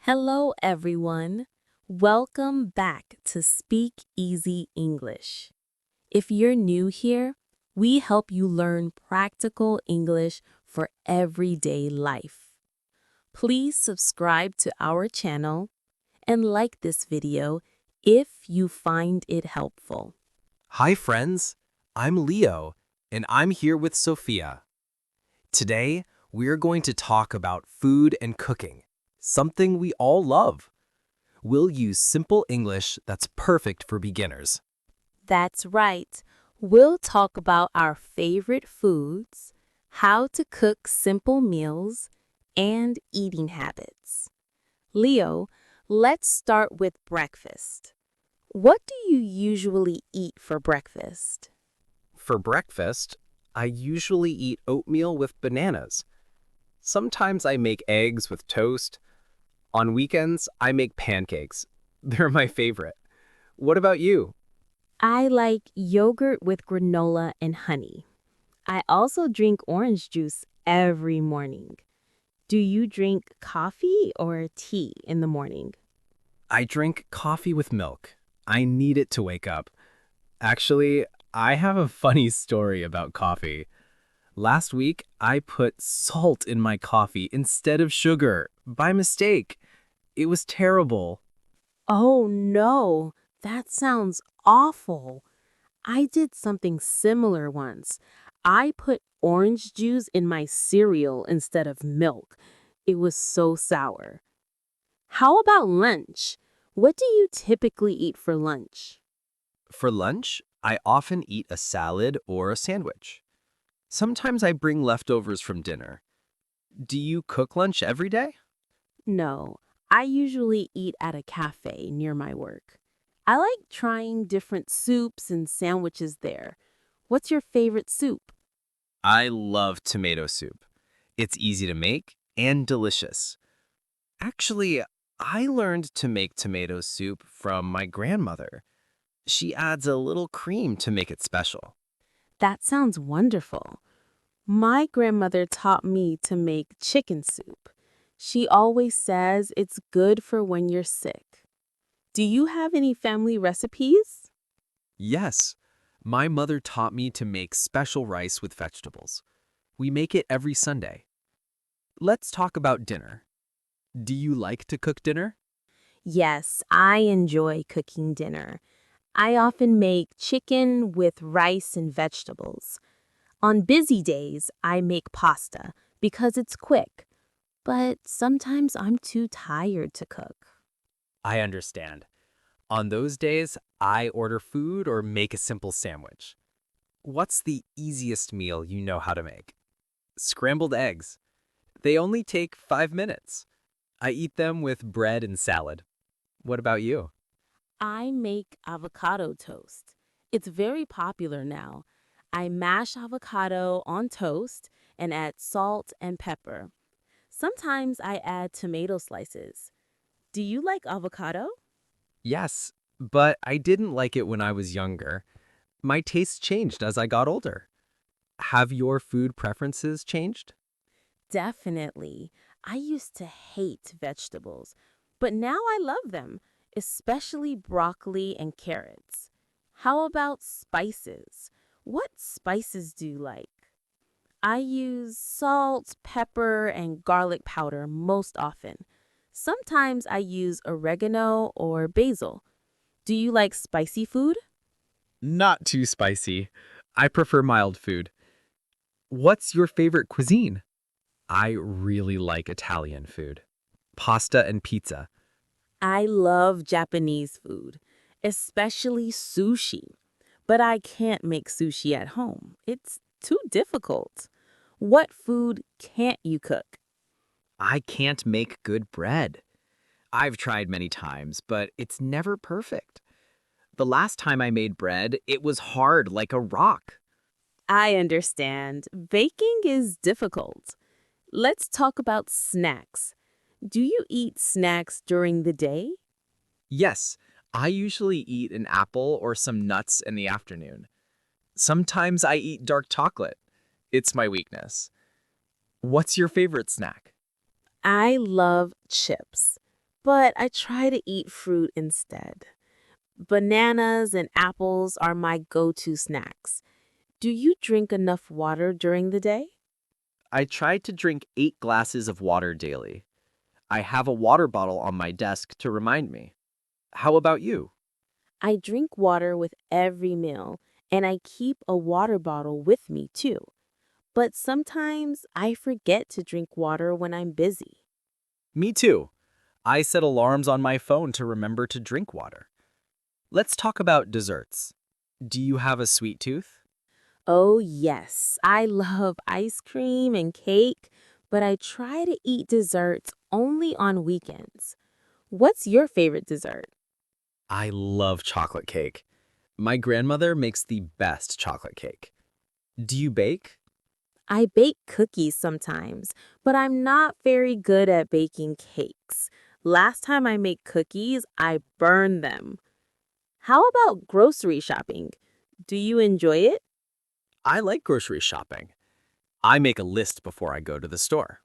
Hello, everyone. Welcome back to Speak Easy English. If you're new here, we help you learn practical English for everyday life. Please subscribe to our channel and like this video if you find it helpful. Hi friends, I'm Leo, and I'm here with Sophia. Today, we're going to talk about food and cooking, something we all love. We'll use simple English that's perfect for beginners. That's right. We'll talk about our favorite foods, how to cook simple meals, and eating habits. Leo, let's start with breakfast. What do you usually eat for breakfast? For breakfast, I usually eat oatmeal with bananas. Sometimes I make eggs with toast. On weekends, I make pancakes. They're my favorite. What about you? I like yogurt with granola and honey. I also drink orange juice every morning. Do you drink coffee or tea in the morning? I drink coffee with milk. I need it to wake up. Actually, I have a funny story about coffee. Last week, I put salt in my coffee instead of sugar by mistake. It was terrible. Oh no, that sounds awful. I did something similar once. I put orange juice in my cereal instead of milk. It was so sour. How about lunch? What do you typically eat for lunch? For lunch, I often eat a salad or a sandwich. Sometimes I bring leftovers from dinner. Do you cook lunch every day? No, I usually eat at a cafe near my work. I like trying different soups and sandwiches there. What's your favorite soup? I love tomato soup. It's easy to make and delicious. Actually, I learned to make tomato soup from my grandmother. She adds a little cream to make it special. That sounds wonderful. My grandmother taught me to make chicken soup. She always says it's good for when you're sick. Do you have any family recipes? Yes, my mother taught me to make special rice with vegetables. We make it every Sunday. Let's talk about dinner. Do you like to cook dinner? Yes, I enjoy cooking dinner. I often make chicken with rice and vegetables. On busy days, I make pasta because it's quick, but sometimes I'm too tired to cook. I understand. On those days, I order food or make a simple sandwich. What's the easiest meal you know how to make? Scrambled eggs. They only take 5 minutes. I eat them with bread and salad. What about you? I make avocado toast. It's very popular now. I mash avocado on toast and add salt and pepper. Sometimes I add tomato slices. Do you like avocado? Yes, but I didn't like it when I was younger. My tastes changed as I got older. Have your food preferences changed? Definitely. I used to hate vegetables, but now I love them, especially broccoli and carrots. How about spices? What spices do you like? I use salt, pepper, and garlic powder most often. Sometimes I use oregano or basil. Do you like spicy food? Not too spicy. I prefer mild food. What's your favorite cuisine? I really like Italian food. Pasta and pizza. I love Japanese food, especially sushi. But I can't make sushi at home. It's too difficult. What food can't you cook? I can't make good bread. I've tried many times, but it's never perfect. The last time I made bread, it was hard like a rock. I understand. Baking is difficult. Let's talk about snacks. Do you eat snacks during the day? Yes, I usually eat an apple or some nuts in the afternoon. Sometimes I eat dark chocolate. It's my weakness. What's your favorite snack? I love chips. but I try to eat fruit instead. Bananas and apples are my go-to snacks. Do you drink enough water during the day? I try to drink 8 glasses of water daily. I have a water bottle on my desk to remind me. How about you? I drink water with every meal, and I keep a water bottle with me too. But sometimes I forget to drink water when I'm busy. Me too. I set alarms on my phone to remember to drink water. Let's talk about desserts. Do you have a sweet tooth? Oh, yes, I love ice cream and cake, but I try to eat desserts only on weekends. What's your favorite dessert? I love chocolate cake. My grandmother makes the best chocolate cake. Do you bake? I bake cookies sometimes, but I'm not very good at baking cakes. Last time I made cookies, I burned them. How about grocery shopping? Do you enjoy it? I like grocery shopping. I make a list before I go to the store.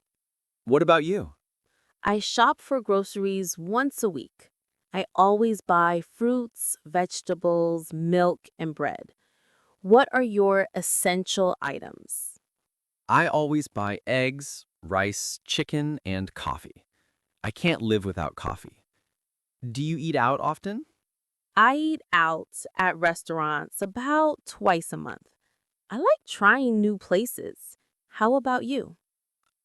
What about you? I shop for groceries once a week. I always buy fruits, vegetables, milk, and bread. What are your essential items? I always buy eggs, rice, chicken, and coffee. I can't live without coffee. Do you eat out often? I eat out at restaurants about twice a month. I like trying new places. How about you?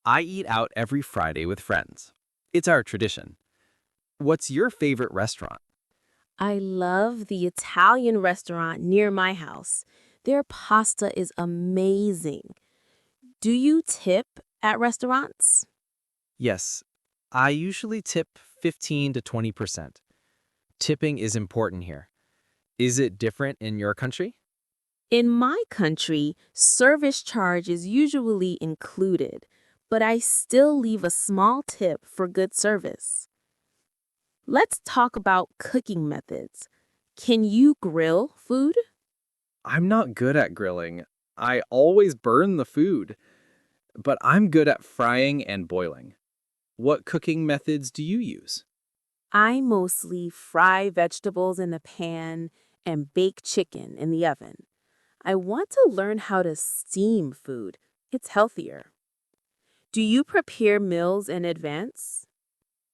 I eat out every Friday with friends. It's our tradition. What's your favorite restaurant? I love the Italian restaurant near my house. Their pasta is amazing. Do you tip at restaurants? Yes, I usually tip 15 to 20%. Tipping is important here. Is it different in your country? In my country, service charge is usually included, but I still leave a small tip for good service. Let's talk about cooking methods. Can you grill food? I'm not good at grilling. I always burn the food, but I'm good at frying and boiling. What cooking methods do you use? I mostly fry vegetables in the pan and bake chicken in the oven. I want to learn how to steam food. It's healthier. Do you prepare meals in advance?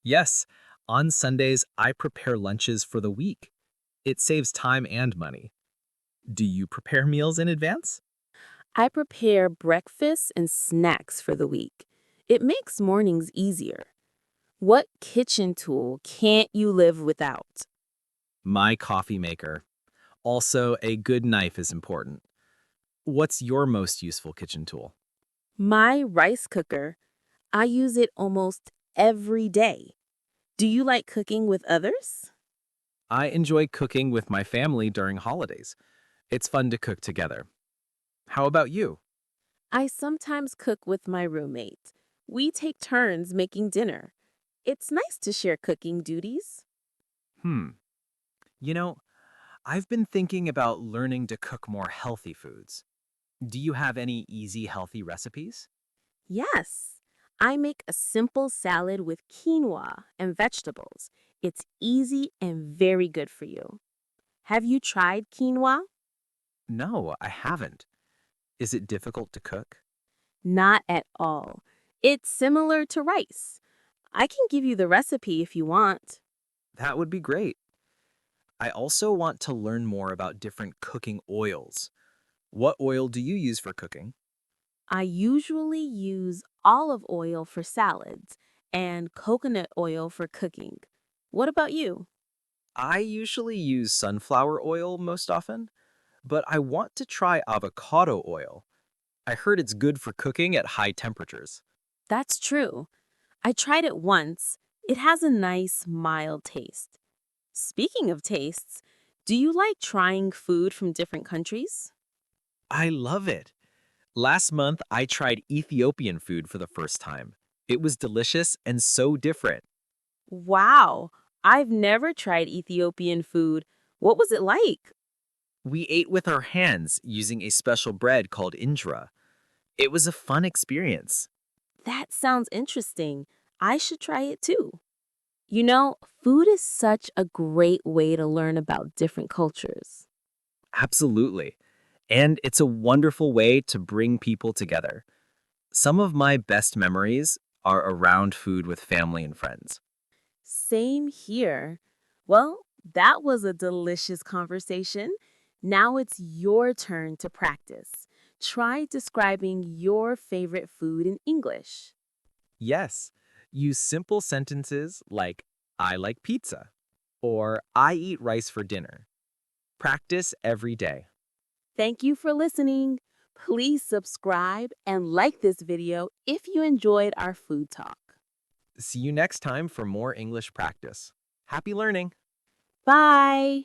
Yes, on Sundays I prepare lunches for the week. It saves time and money. Do you prepare meals in advance? I prepare breakfast and snacks for the week. It makes mornings easier. What kitchen tool can't you live without? My coffee maker. Also, a good knife is important. What's your most useful kitchen tool? My rice cooker. I use it almost every day. Do you like cooking with others? I enjoy cooking with my family during holidays. It's fun to cook together. How about you? I sometimes cook with my roommate. We take turns making dinner. It's nice to share cooking duties. Hmm. You know, I've been thinking about learning to cook more healthy foods. Do you have any easy, healthy recipes? Yes, I make a simple salad with quinoa and vegetables. It's easy and very good for you. Have you tried quinoa? No, I haven't. Is it difficult to cook? Not at all. It's similar to rice. I can give you the recipe if you want. That would be great. I also want to learn more about different cooking oils. What oil do you use for cooking? I usually use olive oil for salads and coconut oil for cooking. What about you? I usually use sunflower oil most often, but I want to try avocado oil. I heard it's good for cooking at high temperatures. That's true. I tried it once. It has a nice, mild taste. Speaking of tastes, do you like trying food from different countries? I love it. Last month, I tried Ethiopian food for the first time. It was delicious and so different. Wow, I've never tried Ethiopian food. What was it like? We ate with our hands using a special bread called injera. It was a fun experience. That sounds interesting. I should try it too. You know, food is such a great way to learn about different cultures. Absolutely. And it's a wonderful way to bring people together. Some of my best memories are around food with family and friends. Same here. Well, that was a delicious conversation. Now it's your turn to practice. Try describing your favorite food in English. Yes, use simple sentences like, I like pizza, or I eat rice for dinner. Practice every day. Thank you for listening. Please subscribe and like this video if you enjoyed our food talk. See you next time for more English practice. Happy learning! Bye.